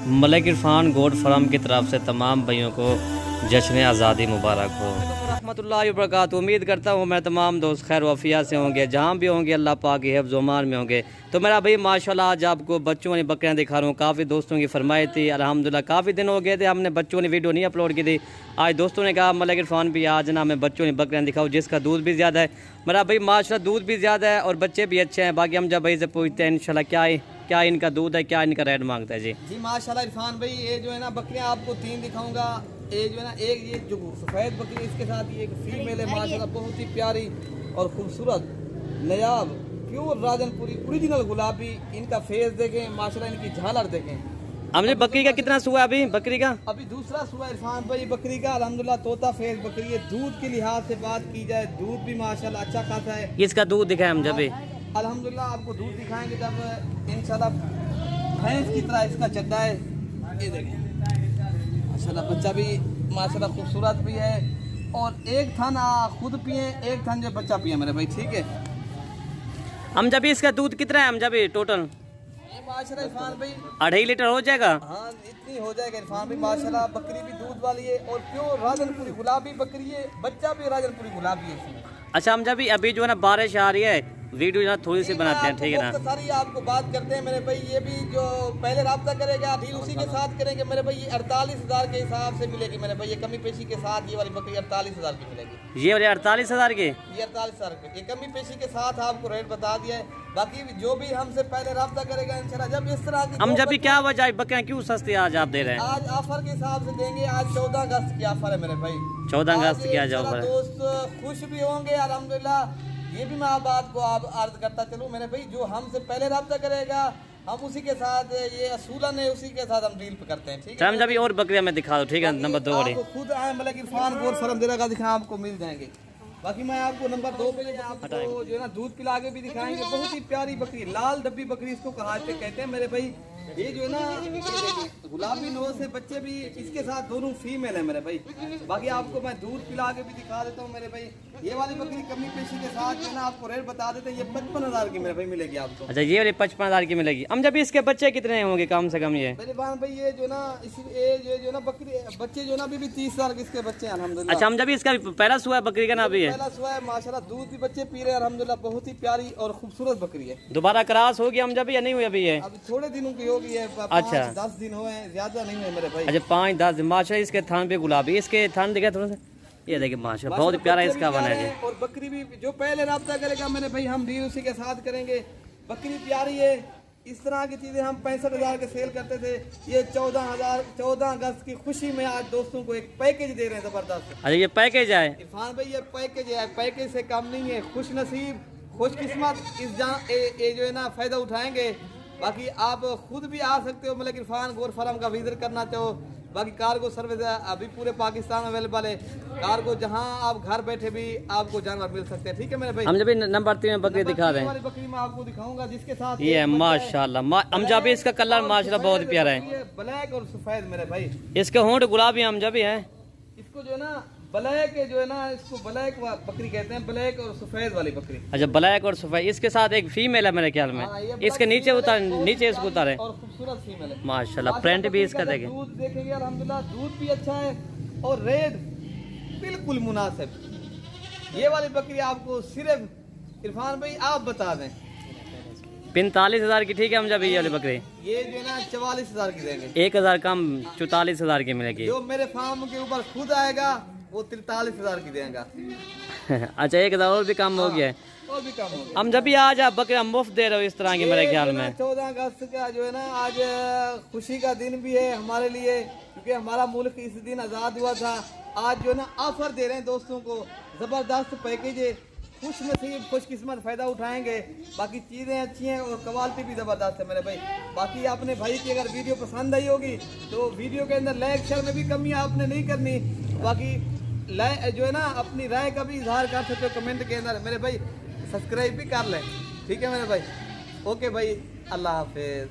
Malik Irfan goat farm की तरफ से तमाम भाइयों को जश्न आज़ादी मुबारक हो। रहमतुल्लाहि व बरकातहू। उम्मीद करता हूँ मेरे तमाम दोस्त खैर वफ़िया से होंगे, जहाँ भी होंगे अल्लाह पाक के हिफ्ज़ ओमान में होंगे। तो मेरा भाई माशाल्लाह आज आपको बच्चों वाली बकरियाँ दिखा रहा हूँ। काफ़ी दोस्तों की फरमाई थी, अल्हम्दुलिल्लाह काफ़ी दिन हो गए थे हमने बच्चों वाली वीडियो नहीं अपलोड की थी। आज दोस्तों ने कहा मलिक इरफान भी आज ना हमें बच्चों वाली बकरियाँ दिखाओ जिसका दूध भी ज़्यादा है। मेरा भाई माशाल्लाह दूध भी ज़्यादा है और बच्चे भी अच्छे हैं। बाकी हम जब भाई से पूछते हैं इंशाल्लाह क्या इनका दूध है, क्या इनका रेट मांगता है। जी माशाल्लाह इरफान भाई ये जो है ना बकरियां आपको 3 दिखाऊंगा। ये जो है ना एक ये जो सफ़ेद बकरी इसके साथ ये एक फीमेल है माशाल्लाह बहुत ही प्यारी और खूबसूरत नयाब प्योर राजनपुरी ओरिजिनल गुलाबी। इनका फेस देखें माशाल्लाह, इनकी झालर देखें। हमने बकरी का कितना सुआ है अभी? बकरी का अभी दूसरा सुआ इरफान भाई बकरी का अल्हम्दुलिल्लाह तोता फेस बकरी है। दूध के लिहाज से बात की जाए दूध भी माशाल्लाह अच्छा खासा है। इसका दूध दिखाए हम जब अल्हम्दुलिल्लाह आपको दूध दिखाएंगे जब इंशाल्लाह भैंस की तरह इसका चड्डा है। ये देखें माशाल्लाह बच्चा भी माशाल्लाह खूबसूरत भी है और एक थन खुद पिए एक थन जो बच्चा पिए मेरे भाई, ठीक है। हम जब इसका दूध कितना है? हम जब टोटल माशाल्लाह इरफान भाई 2.5 लीटर हो जाएगा। हाँ इतनी हो जाएगा इरफान भाई माशाल्लाह। बकरी भी दूध वाली है और प्योर राजनपुरी गुलाबी बकरी है, बच्चा भी राजनपुरी गुलाबी है इसमें। अच्छा हम जब अभी जो है ना बारिश आ रही है वीडियो ना थोड़ी सी बनाते हैं, ठीक है ना। सारी आपको बात करते हैं मेरे भाई। ये भी जो पहले राब्ता करेगा डील उसी के साथ करेंगे मेरे भाई। ये 48,000 के हिसाब से मिलेगी मेरे भाई। ये कमी पेशी के साथ ये वाली बकरी 48,000 की मिलेगी। ये वाली 48,000 की, ये 48,000 की ये कमी पेशी के साथ आपको रेट बता दिया है। बाकी जो भी हमसे पहले राब्ता करेगा इंशाल्लाह जब इस तरह की हम जब भी क्या वजह बकरियाँ क्यों सस्ती आज आप दे रहे हैं? आज ऑफर के हिसाब से देंगे। आज 14 अगस्त की ऑफर है मेरे भाई। 14 अगस्त की आज ऑफर है। दोस्त खुश भी होंगे अल्हम्दुलिल्लाह। ये भी मैं आप बात को आप अर्ज करता चलूँ मेरे भाई, जो हमसे पहले रब्ता करेगा हम उसी के साथ ये असूलन है उसी के साथ हम डील पे करते हैं, ठीक है। हम जब और बकरियाँ में दिखा दो, ठीक है। नंबर 2 वाली खुद आए मलिक इरफान गोट फार्म दिला का दिखा आपको मिल जाएंगे। बाकी मैं आपको नंबर 2 पे आपको जो है ना दूध पिला के भी दिखाएंगे। बहुत ही प्यारी बकरी लाल डब्बी बकरी इसको कहते हैं मेरे भाई। ये जो है ना गुलाबी नोज से बच्चे भी इसके साथ दोनों फीमेल है मेरे भाई। बाकी आपको मैं दूध पिला के भी दिखा देता हूँ मेरे भाई। ये वाली बकरी कमी पेशी के साथ जो है ना आपको रेट बता देते हैं। ये 55,000 की मेरे भाई मिलेगी आपको। अच्छा ये वाली 55,000 की मिलेगी। हम जब इसके बच्चे कितने होंगे कम से कम? ये मेरे भाई ये जो ना ये जो ना बकरी बच्चे जो ना अभी भी 30,000 के इसके बच्चे हैं अल्हम्दुलिल्लाह। अच्छा हम जब इसका पहला सुआ है बकरी का ना अभी है? पहला सुआ है माशाल्लाह। दूध भी बच्चे पी रहे हैं अल्हम्दुलिल्लाह। बहुत ही प्यारी और खूबसूरत बकरी है। दोबारा क्रॉस होगी हम जब या नहीं हुई अभी? है अभी थोड़े दिनों की होगी है। अच्छा 10 दिन हुए हैं, ज्यादा नहीं हुए मेरे भाई। अच्छा 5-10 दिन। माशा इसके थान पे गुलाबी, इसके थान दिखा थोड़ा सा। ये देखिए माशा बहुत प्यारा इसका बना है। और बकरी भी जो पहले राब्ता करेगा मेरे भाई हम डील उसी के साथ करेंगे। बकरी प्यारी है। इस तरह की चीजें हम 65,000 के सेल करते थे। ये 14 अगस्त की खुशी में आज दोस्तों को एक पैकेज दे रहे हैं जबरदस्त। अच्छा ये पैकेज है इरफान भाई? ये पैकेज है, पैकेज से कम नहीं है। खुश नसीब खुशकिस्मत इस ये जो है ना फायदा उठाएंगे। बाकी आप खुद भी आ सकते हो मलिक इरफान गोट फार्म का विजिट करना चाहो। बाकी कार्गो सर्विस अभी पूरे पाकिस्तान में अवेलेबल है। कार्गो जहां आप घर बैठे भी आपको जानवर मिल सकते हैं, ठीक है मेरे भाई। हम जब नंबर 3 में बकरी दिखा रहे हैं। बकरी मैं आपको दिखाऊंगा जिसके साथ ये है माशाल्लाह। हम जब इसका कलर माशाल्लाह बहुत प्यारा है। ब्लैक और सफेद मेरे भाई। इसके होंठ गुलाबी हम जब है। इसको जो है ना ब्लैक जो है ना इसको ब्लैक बकरी कहते हैं। ब्लैक और सफेद वाली बकरी। अच्छा ब्लैक और सफेद। इसके साथ एक फीमेल है मेरे ख्याल में। इसके नीचे नीचे इसको उतारे और खूबसूरत फीमेल है माशाल्लाह। प्रिंट भी इसका देखें। दूध देखेंगे अल्हम्दुलिल्लाह दूध भी अच्छा है और रेट बिल्कुल मुनासिब। ये वाली बकरी आपको सिर्फ इरफान भाई आप बता दें 45,000 की, ठीक है। हम जब ये वाली बकरी ये जो है ना 44,000 की देंगे। 1,000 कम 44,000 की मिलेगी। जो मेरे फार्म के ऊपर खुद आएगा वो 43,000 की देगा। अच्छा 1,000 और भी कम हो गया है। और भी कम हो गया। हम जब भी आज आप बकरियां मुफ्त दे रहे हो इस तरह की मेरे ख्याल में। 14 अगस्त का जो है ना आज खुशी का दिन भी है हमारे लिए क्योंकि हमारा मुल्क इस दिन आज़ाद हुआ था। आज जो है ना ऑफर दे रहे हैं दोस्तों को जबरदस्त पैकेज है। खुश नसीब खुशकिस्मत फ़ायदा उठाएंगे। बाकी चीज़ें अच्छी हैं और क्वालिटी भी ज़बरदस्त है मेरे भाई। बाकी अपने भाई की अगर वीडियो पसंद आई होगी तो वीडियो के अंदर लाइक शेयर में भी कमी आपने नहीं करनी। बाकी जो है ना अपनी राय का भी इजहार कर सकते हो कमेंट के अंदर मेरे भाई। सब्सक्राइब भी कर लें, ठीक है मेरे भाई। ओके भाई, अल्लाह हाफिज़।